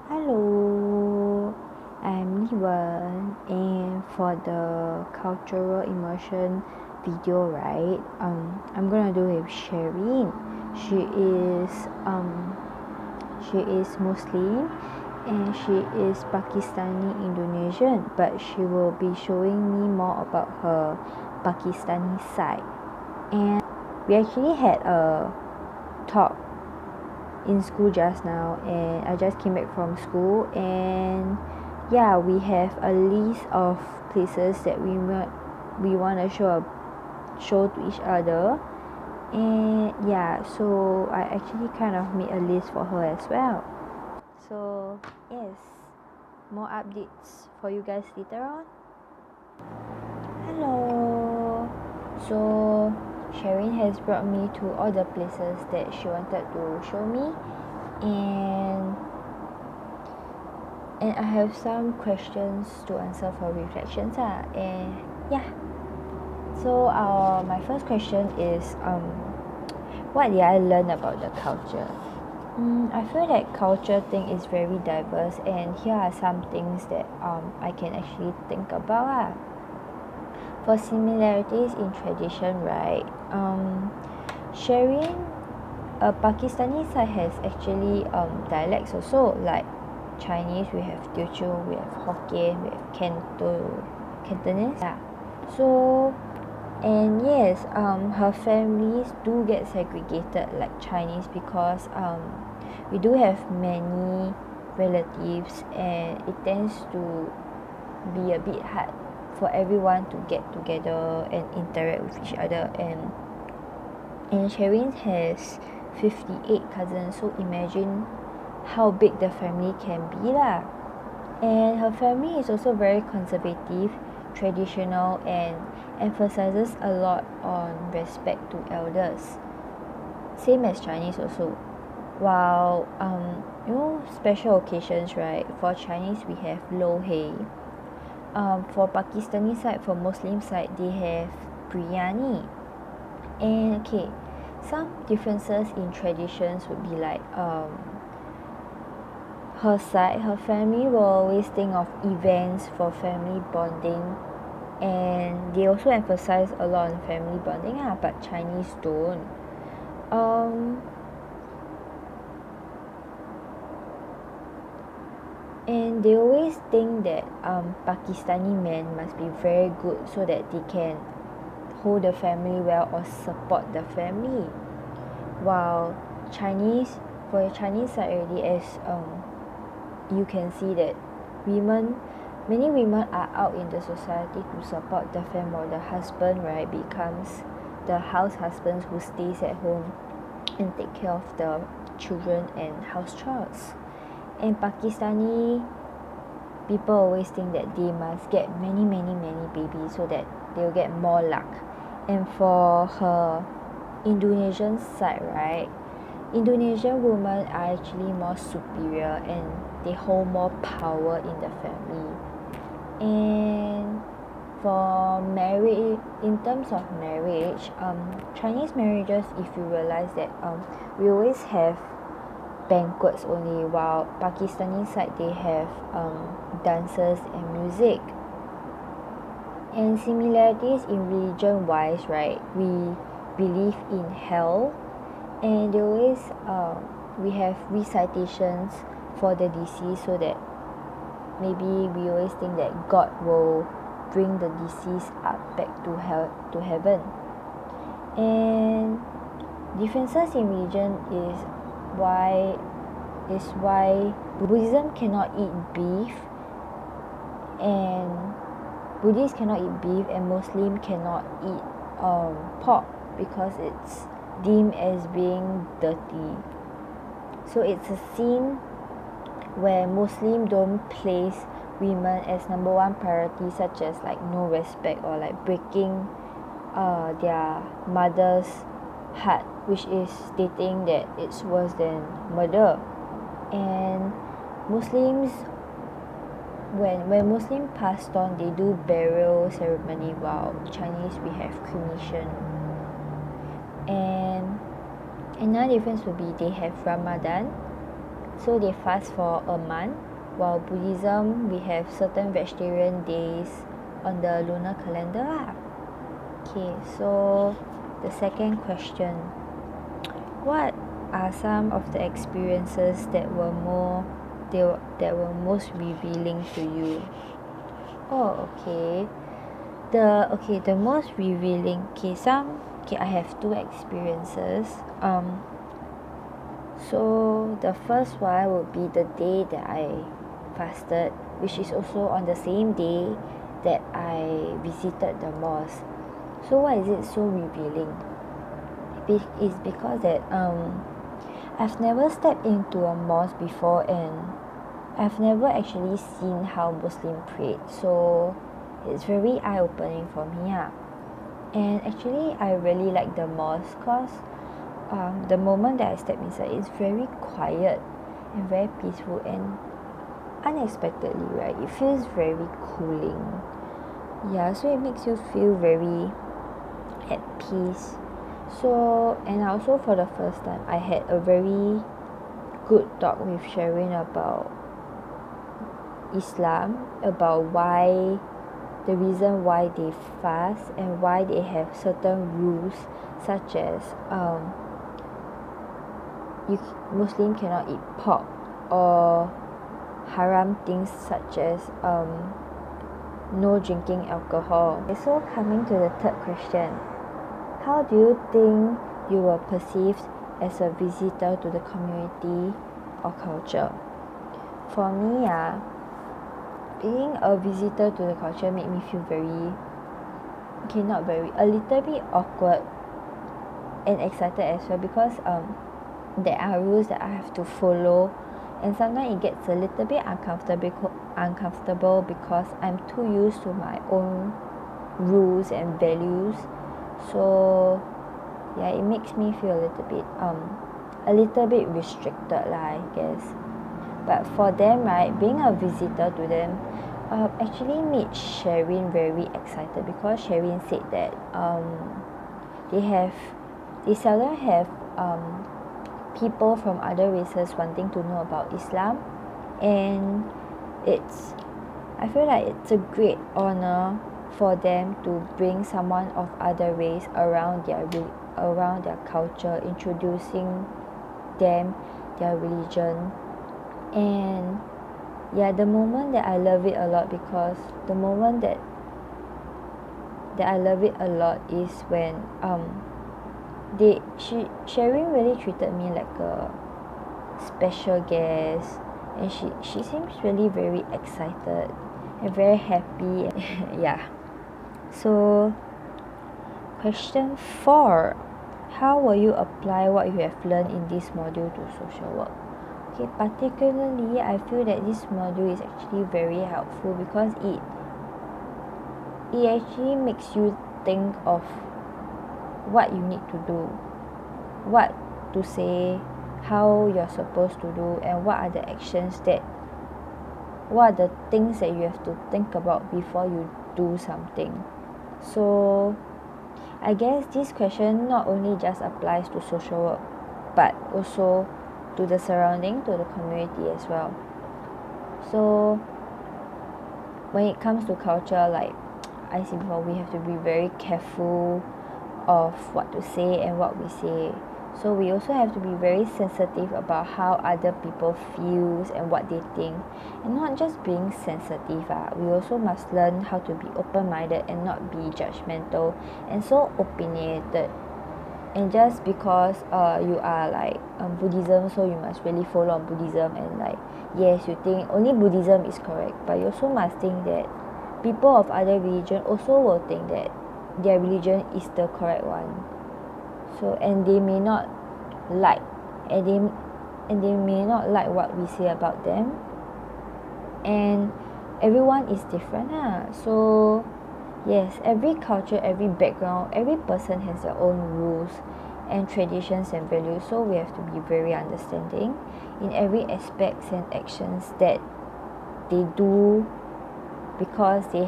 Hello, I'm Liwan, and for the cultural immersion video, right? I'm gonna do with Shireen. She is she is Muslim and she is Pakistani Indonesian, but she will be showing me more about her Pakistani side. And we actually had a talk in school just now, and I just came back from school, and yeah, we have a list of places that we want to show to each other. And yeah, so I actually kind of made a list for her as well. So yes, more updates for you guys later on. Hello. So Sharon has brought me to all the places that she wanted to show me, and I have some questions to answer for reflections. And yeah. So my first question is what did I learn about the culture? I feel that culture thing is very diverse, and here are some things that I can actually think about. For similarities in tradition, right? Sharing a Pakistani side has actually dialects also, like Chinese we have Teochew, we have Hokkien, we have Cantonese. Yeah. So and yes, her families do get segregated like Chinese because we do have many relatives, and it tends to be a bit hard for everyone to get together and interact with each other. And Shireen has 58 cousins, so imagine how big the family can be lah. And her family is also very conservative, traditional, and emphasizes a lot on respect to elders. Same as Chinese also. While special occasions, right? For Chinese we have Lo Hei. For Pakistani side, for Muslim side, they have biryani. And okay, some differences in traditions would be like her side, her family will always think of events for family bonding, and they also emphasize a lot on family bonding, but Chinese don't. And they always think that Pakistani men must be very good so that they can hold the family well or support the family, while for the Chinese side already, as you can see that many women are out in the society to support the family, while the husband, right, becomes the house husband who stays at home and take care of the children and house chores. And Pakistani people always think that they must get many babies so that they'll get more luck. And for her Indonesian side, right, Indonesian women are actually more superior and they hold more power in the family. And for marriage, in terms of marriage, Chinese marriages, if you realize that we always have banquets only, while Pakistani side they have dances and music. And similarities in religion wise, right, we believe in hell, and they always we have recitations for the deceased, so that maybe we always think that God will bring the deceased up back to heaven. And differences in religion is why Buddhism cannot eat beef, and Buddhists cannot eat beef, and Muslim cannot eat pork because it's deemed as being dirty. So it's a sin where Muslim don't place women as number one priority, such as like no respect or like breaking their mother's heart, which is stating that it's worse than murder. And Muslims, when Muslim passed on, they do burial ceremony, while Chinese we have cremation. And another difference would be they have Ramadan, So they fast for a month, while Buddhism, we have certain vegetarian days on the lunar calendar lah. Okay, so the second question. What are some of the experiences that were most revealing to you? Oh, okay. The most revealing. I have two experiences. So the first one would be the day that I fasted, which is also on the same day that I visited the mosque. So why is it so revealing? It's because that I've never stepped into a mosque before, and I've never actually seen how Muslim prayed. So it's very eye-opening for me. And actually I really like the mosque because the moment that I step inside, it's very quiet and very peaceful, and unexpectedly, right, it feels very cooling. So it makes you feel very at peace. So, and also for the first time, I had a very good talk with Sharon about Islam, about the reason why they fast and why they have certain rules, such as Muslim cannot eat pork, or haram things such as no drinking alcohol. So coming to the third question, how do you think you were perceived as a visitor to the community or culture? For me, being a visitor to the culture made me feel a little bit awkward and excited as well, because there are rules that I have to follow, and sometimes it gets a little bit uncomfortable because I'm too used to my own rules and values. So it makes me feel a little bit restricted lah, I guess. But for them, right, being a visitor to them actually made Sherwin very excited, because Sherwin said that they seldom have people from other races wanting to know about Islam, and I feel like it's a great honor for them to bring someone of other race around their culture, introducing them their religion. And the moment that I love it a lot, because the moment that I love it a lot is when Sherwin really treated me like a special guest, and she seems really very excited and very happy. So question 4, how will you apply what you have learned in this module to social work? Okay, particularly I feel that this module is actually very helpful, because it actually makes you think of what you need to do, what to say, how you're supposed to do, and what are the things that you have to think about before you do something. So I guess this question not only just applies to social work, but also to the surrounding, to the community as well. So when it comes to culture, like I said before, we have to be very careful of what to say and what we say. So we also have to be very sensitive about how other people feels and what they think, and not just being sensitive. We also must learn how to be open-minded and not be judgmental and so opinionated. And just because you are like Buddhism, so you must really follow on Buddhism, and like yes, you think only Buddhism is correct, but you also must think that people of other religion also will think that their religion is the correct one. So, and they may not like what we say about them, and everyone is different. So yes, every culture, every background, every person has their own rules and traditions and values, so we have to be very understanding in every aspects and actions that they do, because they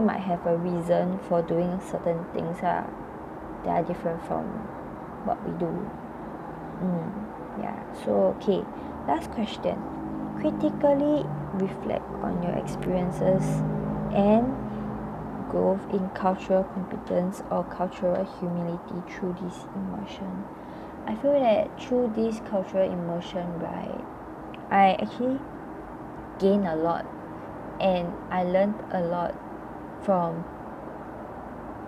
might have a reason for doing certain things that are different from what we do. So okay, Last question. Critically reflect on your experiences and growth in cultural competence or cultural humility through this immersion. I feel that through this cultural immersion, right, I actually gained a lot, and I learned a lot from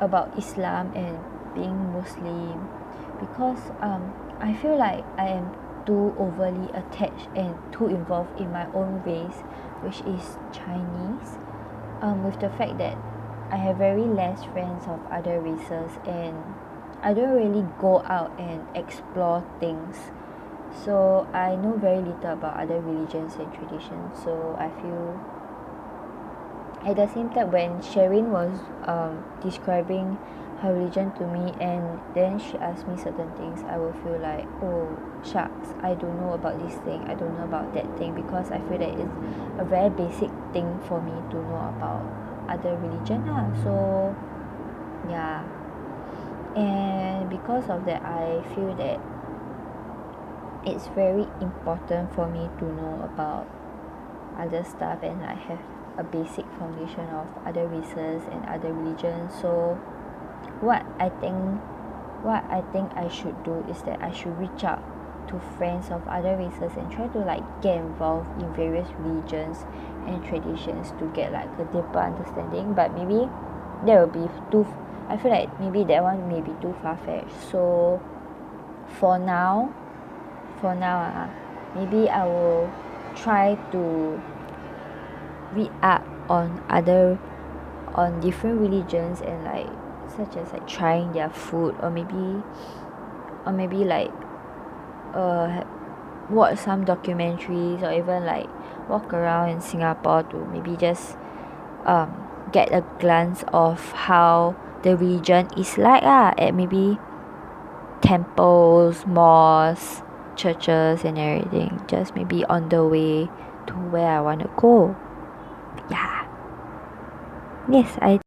about Islam and being Muslim, because I feel like I am too overly attached and too involved in my own race, which is Chinese, with the fact that I have very less friends of other races, and I don't really go out and explore things, so I know very little about other religions and traditions. So I feel at the same time, when Sherin was describing her religion to me, and then she asked me certain things, I will feel like, oh shucks, I don't know about this thing, I don't know about that thing, because I feel that it's a very basic thing for me to know about other religion lah. So yeah, and because of that, I feel that it's very important for me to know about other stuff and like have a basic foundation of other races and other religions. So what I think I should do is that I should reach out to friends of other races and try to like get involved in various religions and traditions to get like a deeper understanding. But maybe that will be too, I feel like maybe that one may be too far-fetched. So for now maybe I will try to read up on different religions, and like such as like trying their food, or maybe like watch some documentaries, or even like walk around in Singapore to maybe just get a glance of how the religion is like at maybe temples, mosques, churches and everything, just maybe on the way to where I want to go. Yeah. Yes, I